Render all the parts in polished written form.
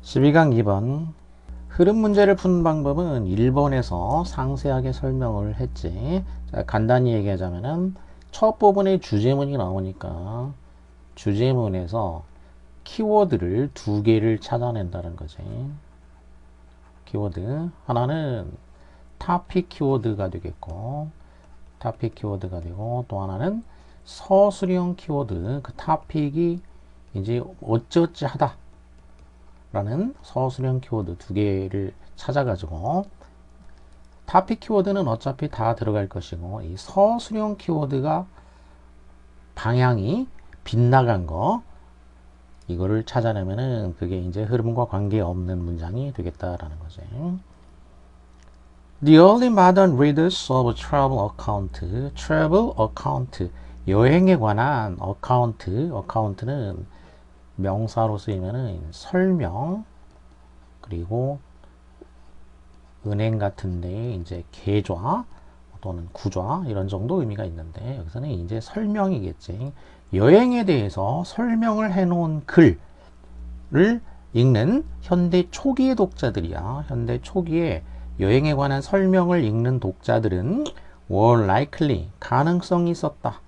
12강 2번 흐름 문제를 푸는 방법은 1번에서 상세하게 설명을 했지. 자, 간단히 얘기하자면은 첫 부분에 주제문이 나오니까 주제문에서 키워드를 두 개를 찾아낸다는 거지. 키워드 하나는 topic 키워드가 되겠고, topic 키워드가 되고, 또 하나는 서술형 키워드, 그 topic이 이제 어찌어찌 하다 라는 서술형 키워드 두 개를 찾아가지고, topic 키워드는 어차피 다 들어갈 것이고, 이 서술형 키워드가 방향이 빗나간 거, 이거를 찾아내면은 그게 이제 흐름과 관계없는 문장이 되겠다라는 거지. The early modern readers of travel account, 여행에 관한 account는 명사로 쓰이면은 설명, 그리고 은행 같은데 이제 계좌 또는 구좌 이런 정도 의미가 있는데, 여기서는 이제 설명이겠지. 여행에 대해서 설명을 해놓은 글을 읽는 현대 초기의 독자들이야. 현대 초기에 여행에 관한 설명을 읽는 독자들은 were likely, 가능성이 있었다.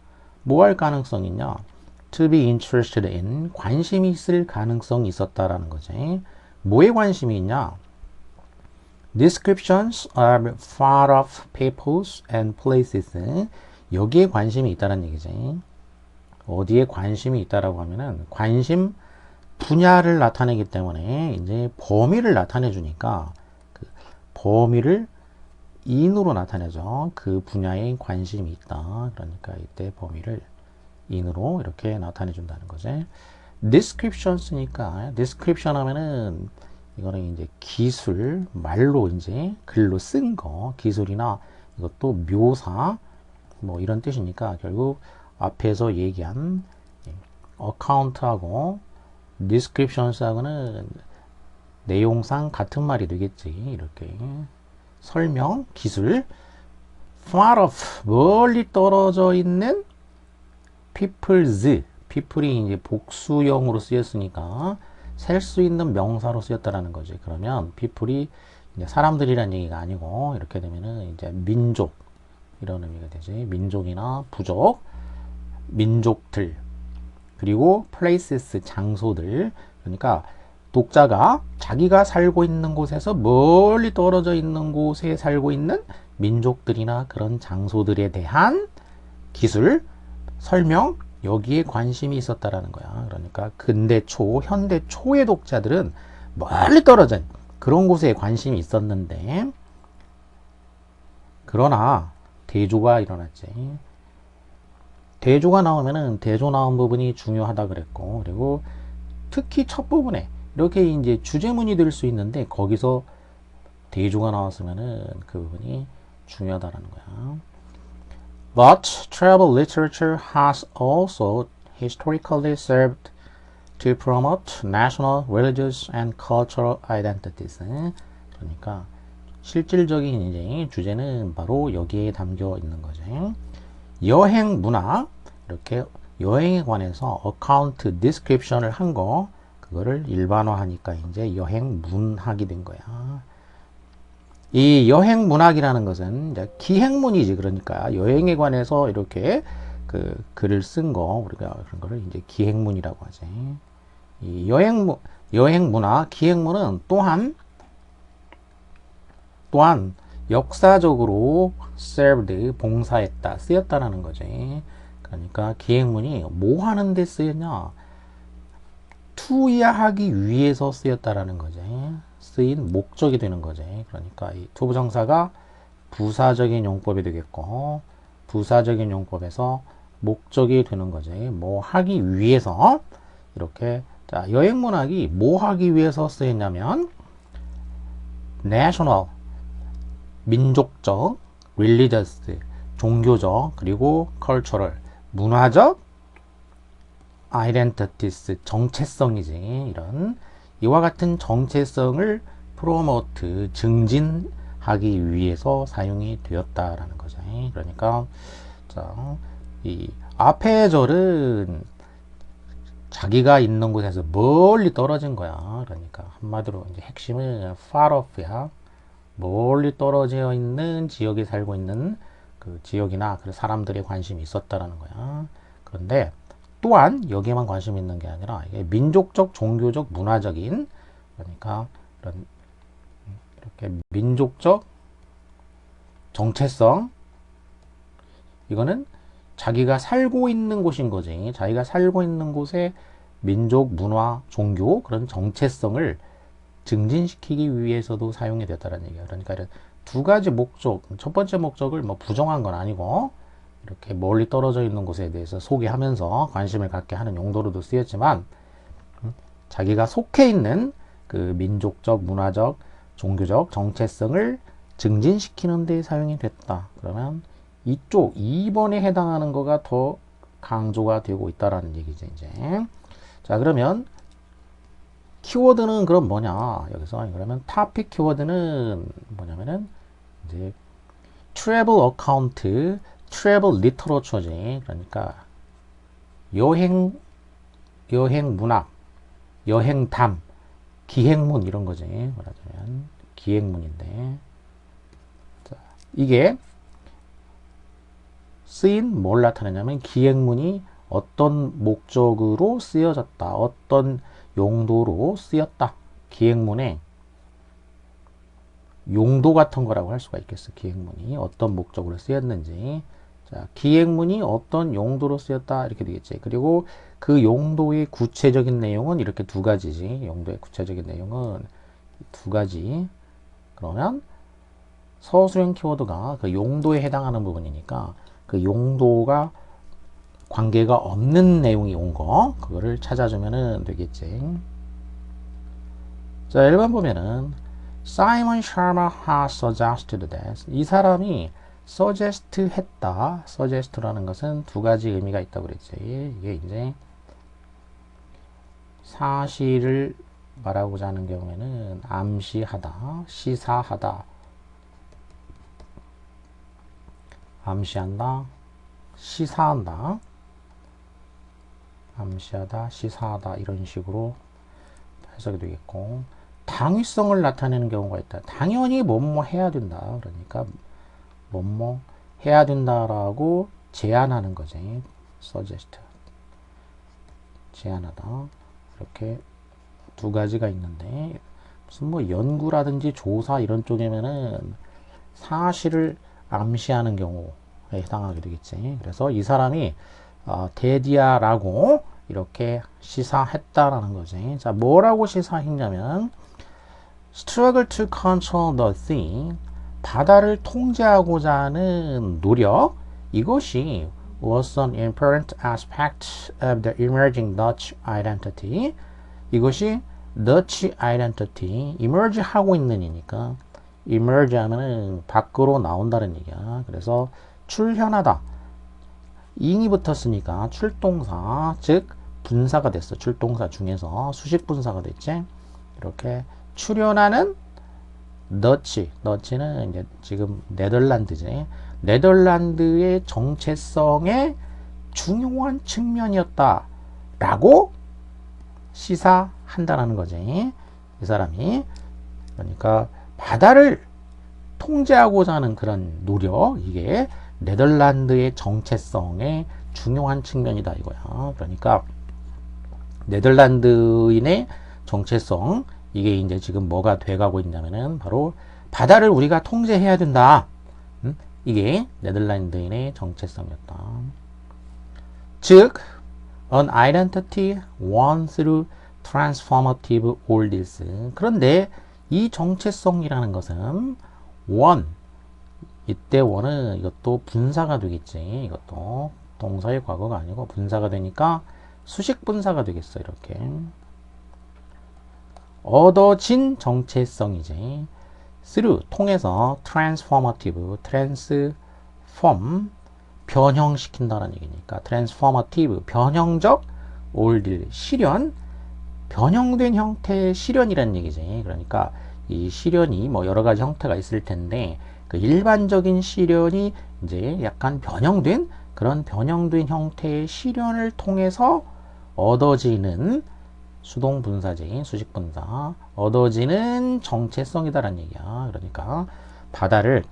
뭐 할 가능성이 있냐? To be interested in, 관심이 있을 가능성이 있었다라는 거지. 뭐에 관심이 있냐? Descriptions of far off peoples and places. 여기에 관심이 있다는 얘기지. 어디에 관심이 있다라고 하면은 관심 분야를 나타내기 때문에 이제 범위를 나타내 주니까 그 범위를 in으로 나타내죠. 그 분야에 관심이 있다. 그러니까 이때 범위를 in으로 이렇게 나타내 준다는 거지. descriptions니까 description 하면은 이거는 이제 기술, 말로 이제 글로 쓴 거, 기술이나 이것도 묘사 뭐 이런 뜻이니까 결국 앞에서 얘기한 account하고 descriptions하고는 내용상 같은 말이 되겠지. 이렇게 설명, 기술, far off, 멀리 떨어져 있는 people이 이제 복수형으로 쓰였으니까 셀 수 있는 명사로 쓰였다라는 거지. 그러면 people이 이제 사람들이란 얘기가 아니고 이렇게 되면은 이제 민족 이런 의미가 되지. 민족이나 부족, 민족들, 그리고 places, 장소들. 그러니까 독자가 자기가 살고 있는 곳에서 멀리 떨어져 있는 곳에 살고 있는 민족들이나 그런 장소들에 대한 기술, 설명, 여기에 관심이 있었다라는 거야. 그러니까 근대 초, 현대 초의 독자들은 멀리 떨어진 그런 곳에 관심이 있었는데, 그러나 대조가 일어났지. 대조가 나오면은 대조 나온 부분이 중요하다 그랬고, 그리고 특히 첫 부분에 이렇게 이제 주제문이 될 수 있는데 거기서 대조가 나왔으면은 그 부분이 중요하다라는 거야. But travel literature has also historically served to promote national, religious, and cultural identities. 그러니까 실질적인 이제 주제는 바로 여기에 담겨 있는 거죠. 여행 문학, 이렇게 여행에 관해서 account, description을 한 거, 그거를 일반화하니까 이제 여행 문학이 된 거야. 이 여행 문학이라는 것은 이제 기행문이지. 그러니까 여행에 관해서 이렇게 그 글을 쓴 거, 우리가 그런 거를 이제 기행문이라고 하지. 이 여행 문학, 기행문은 또한 역사적으로 served, 봉사했다, 쓰였다라는 거지. 그러니까 기행문이 뭐 하는데 쓰였냐? 투야하기 위해서 쓰였다라는 거지. 쓰인 목적이 되는 거지. 그러니까 이 투부정사가 부사적인 용법이 되겠고, 부사적인 용법에서 목적이 되는 거지. 뭐 하기 위해서. 이렇게. 자, 여행문학이 뭐 하기 위해서 쓰였냐면 national, 민족적, religious, 종교적, 그리고 cultural, 문화적 identities, 정체성이지. 이런 이와 같은 정체성을 promote, 증진하기 위해서 사용이 되었다라는 거죠. 그러니까 자, 이 앞의 절은 자기가 있는 곳에서 멀리 떨어진 거야. 그러니까 한마디로 이제 핵심은 far off야. 멀리 떨어져 있는 지역에 살고 있는 그 지역이나 그 사람들의 관심이 있었다라는 거야. 그런데 또한 여기에만 관심이 있는 게 아니라 이게 민족적, 종교적, 문화적인, 그러니까 이런 이렇게 민족적 정체성, 이거는 자기가 살고 있는 곳인 거지. 자기가 살고 있는 곳의 민족, 문화, 종교 그런 정체성을 증진시키기 위해서도 사용이 됐다는 얘기야. 그러니까 이런 두 가지 목적, 첫 번째 목적을 뭐 부정한 건 아니고 이렇게 멀리 떨어져 있는 곳에 대해서 소개하면서 관심을 갖게 하는 용도로도 쓰였지만, 자기가 속해 있는 그 민족적, 문화적, 종교적 정체성을 증진시키는 데 사용이 됐다. 그러면 이쪽 2번에 해당하는 거가 더 강조가 되고 있다라는 얘기죠, 이제. 자, 그러면 키워드는 그럼 뭐냐? 여기서 그러면 토픽 키워드는 뭐냐면은 이제 travel account, travel literature지. 그러니까 여행 문학, 여행담, 기행문 이런 거지. 말하자면 기행문인데, 자, 이게 쓰인 뭘 나타내냐면 기행문이 어떤 목적으로 쓰여졌다, 어떤 용도로 쓰였다. 기행문의 용도 같은 거라고 할 수가 있겠어. 기행문이 어떤 목적으로 쓰였는지. 자, 기행문이 어떤 용도로 쓰였다 이렇게 되겠지. 그리고 그 용도의 구체적인 내용은 이렇게 두 가지지. 용도의 구체적인 내용은 두 가지. 그러면 서술형 키워드가 그 용도에 해당하는 부분이니까 그 용도가 관계가 없는 내용이 온 거, 그거를 찾아주면 되겠지. 자, 1번 보면은 Simon Sharma has suggested that, 이 사람이 suggest 했다. suggest라는 것은 두 가지 의미가 있다고 그랬지. 이게 이제 사실을 말하고자 하는 경우에는 암시하다, 시사하다, 암시한다, 시사한다, 암시하다, 시사하다 이런 식으로 해석이 되겠고, 당위성을 나타내는 경우가 있다. 당연히 뭐뭐 해야 된다. 그러니까 뭐뭐 해야 된다라고 제안하는 거지. suggest, 제안하다. 이렇게 두 가지가 있는데, 무슨 뭐 연구라든지 조사 이런 쪽이면은 사실을 암시하는 경우에 해당하게 되겠지. 그래서 이 사람이 데디아라고 이렇게 시사했다라는 거지. 자, 뭐라고 시사했냐면 struggle to control the sea, 바다를 통제하고자 하는 노력, 이것이 was an important aspect of the emerging Dutch identity. 이것이 Dutch identity, emerge 하고 있는 이니까 emerge 하면은 밖으로 나온다는 얘기야. 그래서 출현하다, ing이 붙었으니까 출동사, 즉 분사가 됐어. 출동사 중에서 수식 분사가 됐지. 이렇게 출현하는 더치는 이제 지금 네덜란드지. 네덜란드의 정체성의 중요한 측면이었다라고 시사한다라는 거지. 이 사람이. 그러니까 바다를 통제하고자 하는 그런 노력, 이게 네덜란드의 정체성의 중요한 측면이다 이거야. 그러니까 네덜란드인의 정체성, 이게 이제 지금 뭐가 돼가고 있냐면은 바로 바다를 우리가 통제해야 된다. 이게 네덜란드인의 정체성이었다. 즉, an identity won through transformative ordeals. 그런데 이 정체성이라는 것은 won, 이때 won은 이것도 분사가 되겠지. 이것도 동사의 과거가 아니고 분사가 되니까 수식 분사가 되겠어. 이렇게 얻어진 정체성이지. through, 통해서, transformative, transform, 변형시킨다는 얘기니까 transformative, 변형적, ordeal, 실현, 변형된 형태의 실현이라는 얘기지. 그러니까 이 실현이 뭐 여러 가지 형태가 있을 텐데, 그 일반적인 실현이 이제 약간 변형된, 그런 변형된 형태의 실현을 통해서 얻어지는 수동 분사지, 수식 분사. 얻어지는 정체성이다라는 얘기야. 그러니까 바다를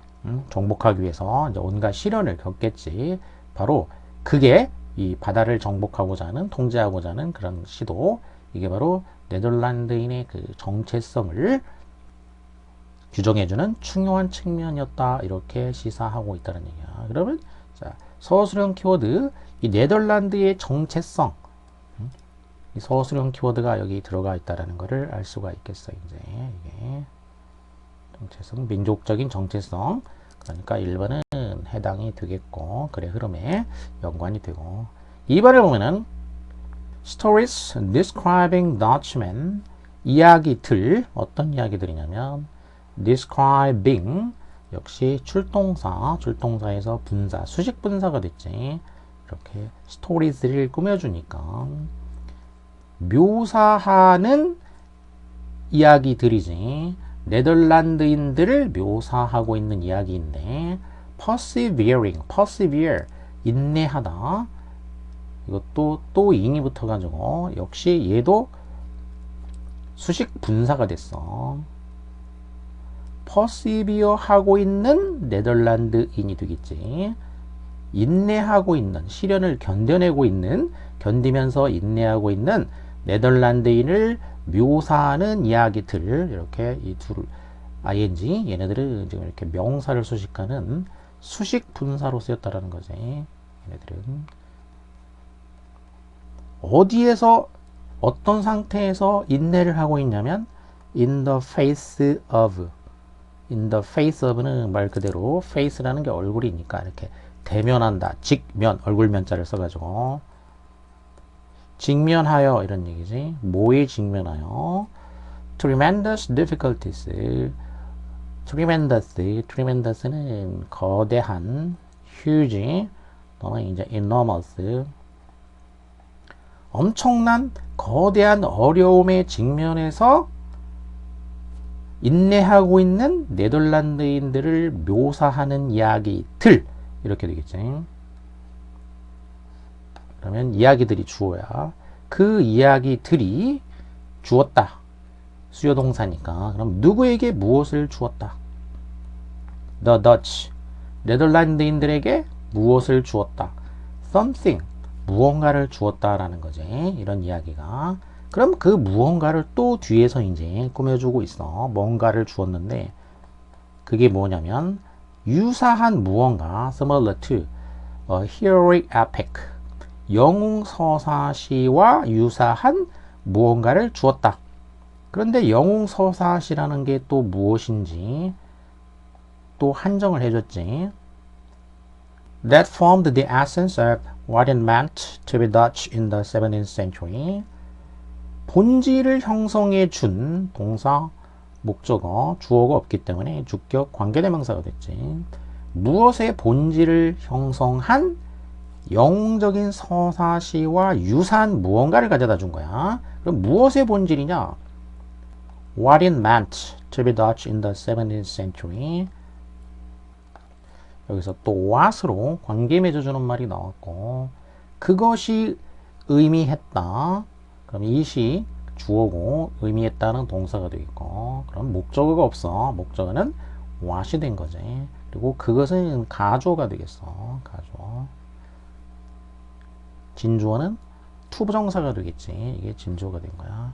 정복하기 위해서 이제 온갖 시련을 겪겠지. 바로 그게 이 바다를 정복하고자 하는, 통제하고자 하는 그런 시도. 이게 바로 네덜란드인의 그 정체성을 규정해주는 중요한 측면이었다. 이렇게 시사하고 있다는 얘기야. 그러면 자, 서술형 키워드, 이 네덜란드의 정체성, 이 서술형 키워드가 여기 들어가 있다는 것을 알 수가 있겠어. 이제 이게 정체성, 민족적인 정체성. 그러니까 1번은 해당이 되겠고, 글의 흐름에 연관이 되고, 2번을 보면은 Stories describing Dutchmen, 이야기들, 어떤 이야기들이냐면 describing, 역시 출동사에서 분사, 수식 분사가 됐지. 이렇게 스토리즈를 꾸며주니까 묘사하는 이야기들이지. 네덜란드인들을 묘사하고 있는 이야기인데 persevere, 인내하다. 이것도 또 인이 붙어가지고 역시 얘도 수식 분사가 됐어. persevere 하고 있는 네덜란드인이 되겠지. 인내하고 있는, 시련을 견디면서 인내하고 있는 네덜란드인을 묘사하는 이야기들. 이렇게 이 둘 ing, 얘네들은 지금 이렇게 명사를 수식하는 수식 분사로 쓰였다라는 거지. 얘네들은 어디에서, 어떤 상태에서 인내를 하고 있냐면 in the face of는 말 그대로 face라는 게 얼굴이니까 이렇게 대면한다, 직면, 얼굴면자를 써가지고 직면하여 이런 얘기지. 뭐에 직면하여? tremendous difficulties. tremendous는 거대한, huge, 또는 이제 enormous, 엄청난 거대한 어려움에 직면해서 인내하고 있는 네덜란드인들을 묘사하는 이야기들. 이렇게 되겠지. 그러면 이야기들이 주어야. 그 이야기들이 주었다. 수요동사니까. 그럼 누구에게 무엇을 주었다? The Dutch. 네덜란드인들에게 무엇을 주었다? Something. 무언가를 주었다라는 거지. 이런 이야기가. 그럼 그 무언가를 또 뒤에서 이제 꾸며주고 있어. 뭔가를 주었는데 그게 뭐냐면 유사한 무언가, similar to a heroic epic, 영웅서사시와 유사한 무언가를 주었다. 그런데 영웅서사시라는 게 또 무엇인지 또 한정을 해줬지. That formed the essence of what it meant to be Dutch in the 17th century. 본질을 형성해 준 동사, 목적어, 주어가 없기 때문에 주격 관계대명사가 됐지. 무엇의 본질을 형성한 영웅적인 서사시와 유사한 무언가를 가져다 준 거야. 그럼 무엇의 본질이냐? What it meant to be Dutch in the 17th century. 여기서 또 what으로 관계 맺어주는 말이 나왔고, 그것이 의미했다. 그럼 it이 주어고 의미했다는 동사가 되겠고, 그럼 목적어가 없어. 목적어는 what이 된 거지. 그리고 그것은 가주어가 되겠어. 가주어. 진주어는 투부정사가 되겠지. 이게 진주어가 된 거야.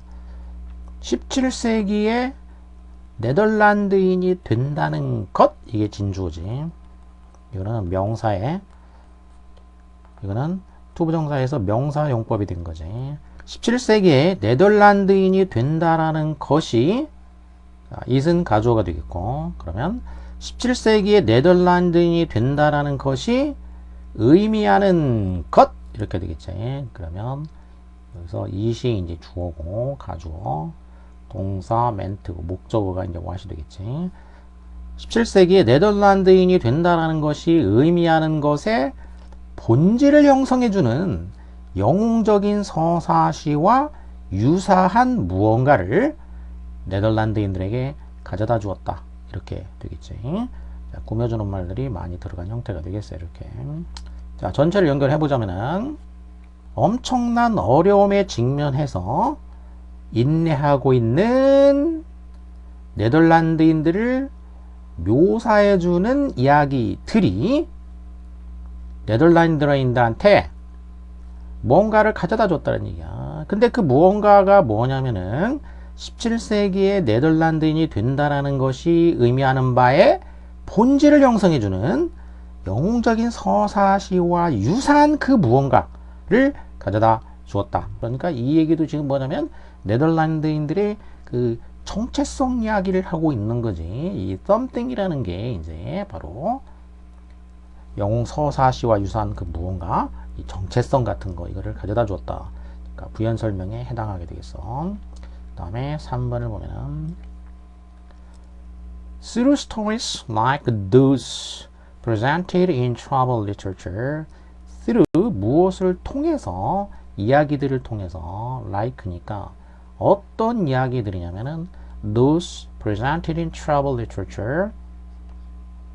17세기에 네덜란드인이 된다는 것, 이게 진주어지. 이거는 명사에, 이거는 투부정사에서 명사 용법이 된 거지. 17세기에 네덜란드인이 된다라는 것이, it은 가주어가 되겠고, 그러면 17세기에 네덜란드인이 된다라는 것이 의미하는 것, 이렇게 되겠지. 그러면 여기서 it이 이제 주어고 가주어, 동사 멘트고 목적어가 이제 what이 되겠지. 17세기에 네덜란드인이 된다라는 것이 의미하는 것의 본질을 형성해주는 영웅적인 서사시와 유사한 무언가를 네덜란드인들에게 가져다 주었다. 이렇게 되겠지. 자, 꾸며주는 말들이 많이 들어간 형태가 되겠어요. 이렇게. 자, 전체를 연결해 보자면은 엄청난 어려움에 직면해서 인내하고 있는 네덜란드인들을 묘사해주는 이야기들이 네덜란드인들한테 뭔가를 가져다 줬다는 얘기야. 근데 그 무언가가 뭐냐면은 17세기에 네덜란드인이 된다라는 것이 의미하는 바의 본질을 형성해주는 영웅적인 서사시와 유사한 그 무언가를 가져다 주었다. 그러니까 이 얘기도 지금 뭐냐면 네덜란드인들의 그 정체성 이야기를 하고 있는 거지. 이 something이라는 게 이제 바로 영웅 서사시와 유사한 그 무언가, 이 정체성 같은 거 이거를 가져다 주었다. 그러니까 부연 설명에 해당하게 되겠어. 그 다음에 3번을 보면은 Through stories like those presented in travel literature, through 무엇을 통해서 이야기들을 통해서 like니까 어떤 이야기들이냐면은 those presented in travel literature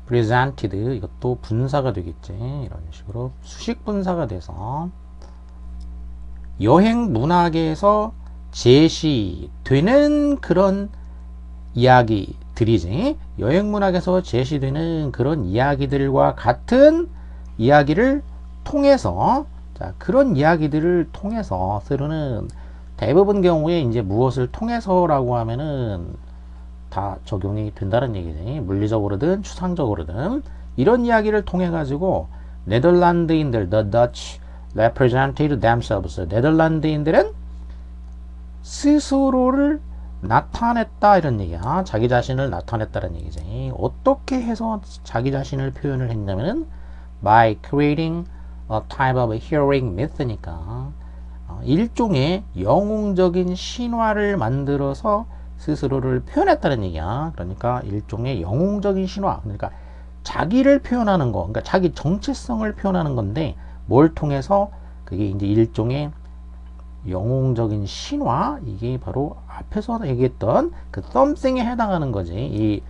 presented 이것도 분사가 되겠지. 이런 식으로 수식 분사가 돼서 여행 문학에서 제시되는 그런 이야기들이지. 여행 문학에서 제시되는 그런 이야기들과 같은 이야기를 통해서 자, 그런 이야기들을 통해서 쓰는 대부분 경우에 이제 무엇을 통해서라고 하면은 다 적용이 된다는 얘기지. 물리적으로든 추상적으로든 이런 이야기를 통해 가지고 네덜란드인들 the Dutch represented themselves 네덜란드인들은 스스로를 나타냈다 이런 얘기야. 자기 자신을 나타냈다는 얘기지. 어떻게 해서 자기 자신을 표현을 했냐면은 by creating a type of heroic myth니까 일종의 영웅적인 신화를 만들어서 스스로를 표현했다는 얘기야. 그러니까 일종의 영웅적인 신화. 그러니까 자기를 표현하는 거. 그러니까 자기 정체성을 표현하는 건데 뭘 통해서 그게 이제 일종의 영웅적인 신화. 이게 바로 앞에서 얘기했던 그 something에 해당하는 거지. 이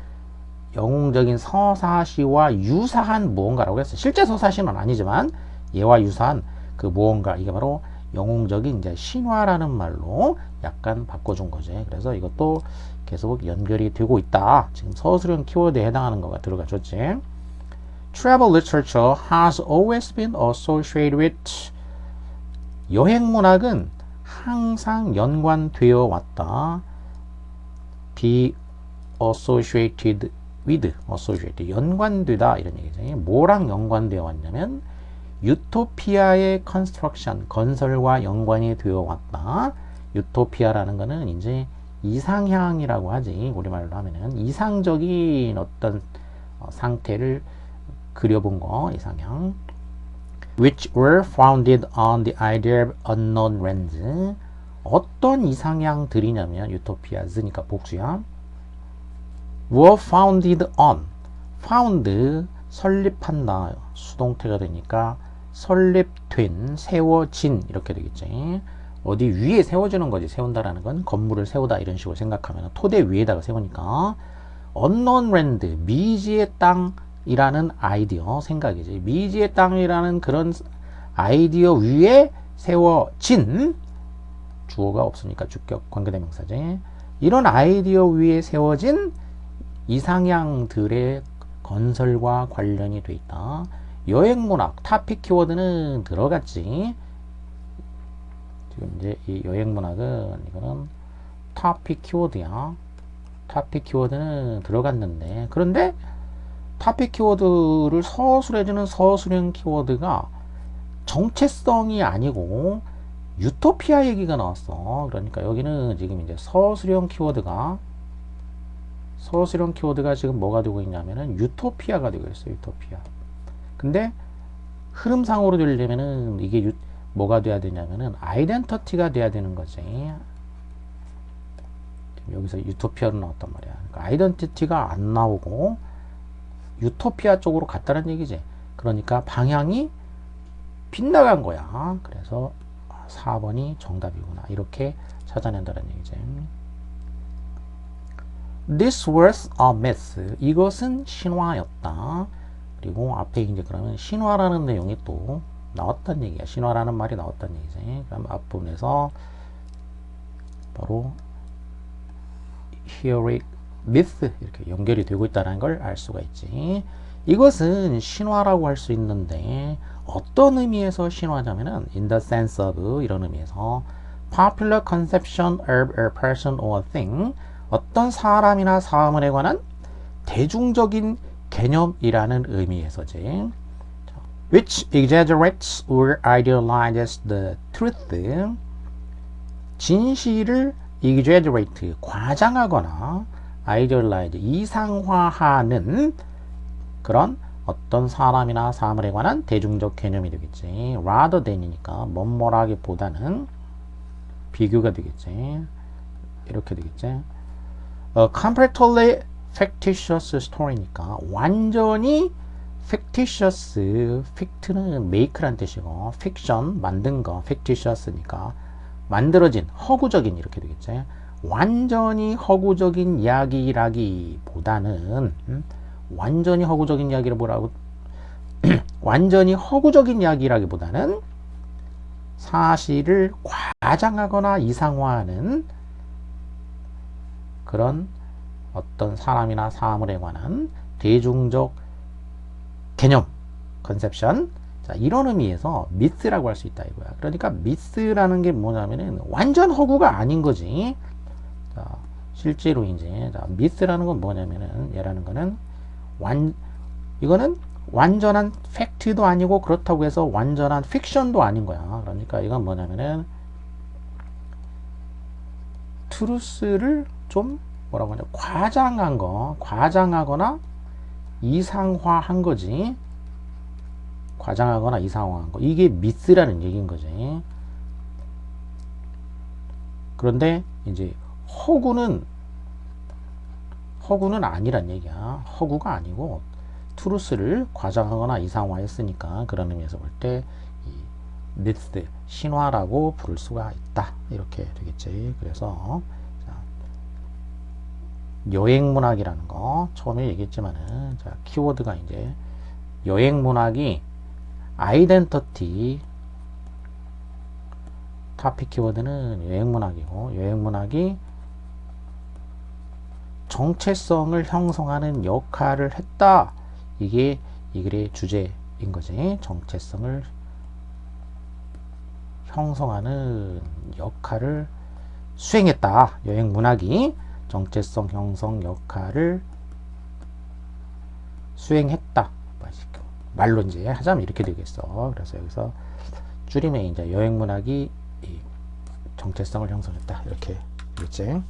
영웅적인 서사시와 유사한 무언가라고 했어. 실제 서사시는 아니지만 얘와 유사한 그 무언가. 이게 바로 영웅적인 이제 신화라는 말로 약간 바꿔준 거지. 그래서 이것도 계속 연결이 되고 있다. 지금 서술형 키워드에 해당하는 거가 들어가줬지. Travel literature has always been associated with 여행 문학은 항상 연관되어 왔다. be associated with associated 연관되다 이런 얘기죠. 뭐랑 연관되어 왔냐면 유토피아의 컨스트럭션 건설과 연관이 되어 왔다. 유토피아라는 거는 이제 이상향이라고 하지. 우리말로 하면은 이상적인 어떤 상태를 그려본 거 이상향. Which were founded on the idea of unknown lands. 어떤 이상향들이냐면 유토피아즈니까 복수야. were founded on found 설립한다 수동태가 되니까 설립된 세워진 이렇게 되겠지. 어디 위에 세워지는 거지. 세운다라는 건 건물을 세우다 이런 식으로 생각하면 토대 위에다가 세우니까 unknown land 미지의 땅이라는 아이디어 생각이지. 미지의 땅이라는 그런 아이디어 위에 세워진 주어가 없으니까 주격 관계대명사지. 이런 아이디어 위에 세워진 이상향들의 건설과 관련이 돼 있다. 여행문학 타픽 키워드는 들어갔지. 지금 이제 이 여행문학은 이거는 타픽 키워드야. 타픽 키워드는 들어갔는데 그런데 타픽 키워드를 서술해주는 서술형 키워드가 정체성이 아니고 유토피아 얘기가 나왔어. 그러니까 여기는 지금 이제 서술형 키워드가 지금 뭐가 되고 있냐면은 유토피아가 되고 있어요. 유토피아. 근데 흐름상으로 되려면은 이게 뭐가 돼야 되냐면은 아이덴티티가 돼야 되는 거지. 여기서 유토피아로 나왔단 말이야. 그러니까 아이덴티티가 안 나오고 유토피아 쪽으로 갔다는 얘기지. 그러니까 방향이 빗나간 거야. 그래서 4번이 정답이구나. 이렇게 찾아낸다는 얘기지. This was a myth. 이것은 신화였다. 그리고 앞에 이제 그러면 신화라는 내용이 또 나왔단 얘기야. 신화라는 말이 나왔단 얘기지. 그럼 앞부분에서 바로 heroic myth 이렇게 연결이 되고 있다는 걸 알 수가 있지. 이것은 신화라고 할 수 있는데 어떤 의미에서 신화냐면은 in the sense of 이런 의미에서 popular conception of a person or thing 어떤 사람이나 사물에 관한 대중적인 개념이라는 의미에서지. which exaggerates or idealizes the truth 진실을 exaggerate 과장하거나 idealize 이상화하는 그런 어떤 사람이나 사물에 관한 대중적 개념이 되겠지. rather than이니까 뭐뭐라기보다는 비교가 되겠지. 이렇게 되겠지. completely fictitious story니까 완전히 fictitious, fict는 make란 뜻이고 fiction 만든 거, fictitious니까 만들어진 허구적인 이렇게 되겠지. 완전히 허구적인 이야기라기보다는 완전히 허구적인 이야기를 뭐라고 완전히 허구적인 이야기라기보다는 사실을 과장하거나 이상화하는 그런 어떤 사람이나 사물에 관한 대중적 개념, 컨셉션. 자, 이런 의미에서 미스라고 할 수 있다 이거야. 그러니까 미스라는 게 뭐냐면은 완전 허구가 아닌 거지. 자, 실제로 이제 자, 미스라는 건 뭐냐면은 얘라는 거는 이거는 완전한 팩트도 아니고 그렇다고 해서 완전한 픽션도 아닌 거야. 그러니까 이건 뭐냐면은 트루스를 좀 뭐라고 하냐 과장한 거, 과장하거나 이상화한 거지. 과장하거나 이상화한 거. 이게 미스라는 얘기인 거지. 그런데 이제 허구는 아니란 얘기야. 허구가 아니고 트루스를 과장하거나 이상화했으니까 그런 의미에서 볼 때 이 미스, 신화라고 부를 수가 있다. 이렇게 되겠지. 그래서 자, 여행문학이라는 거 처음에 얘기했지만은 자, 키워드가 이제 여행문학이 아이덴티티 토픽 키워드는 여행문학이고 여행문학이 정체성을 형성하는 역할을 했다. 이게 이 글의 주제인 거지. 정체성을 형성하는 역할을 수행했다. 여행문학이 정체성 형성 역할을 수행했다. 말로 이제 하자면 이렇게 되겠어. 그래서 여기서 줄이면 이제 여행문학이 이 정체성을 형성했다. 이렇게 되겠지.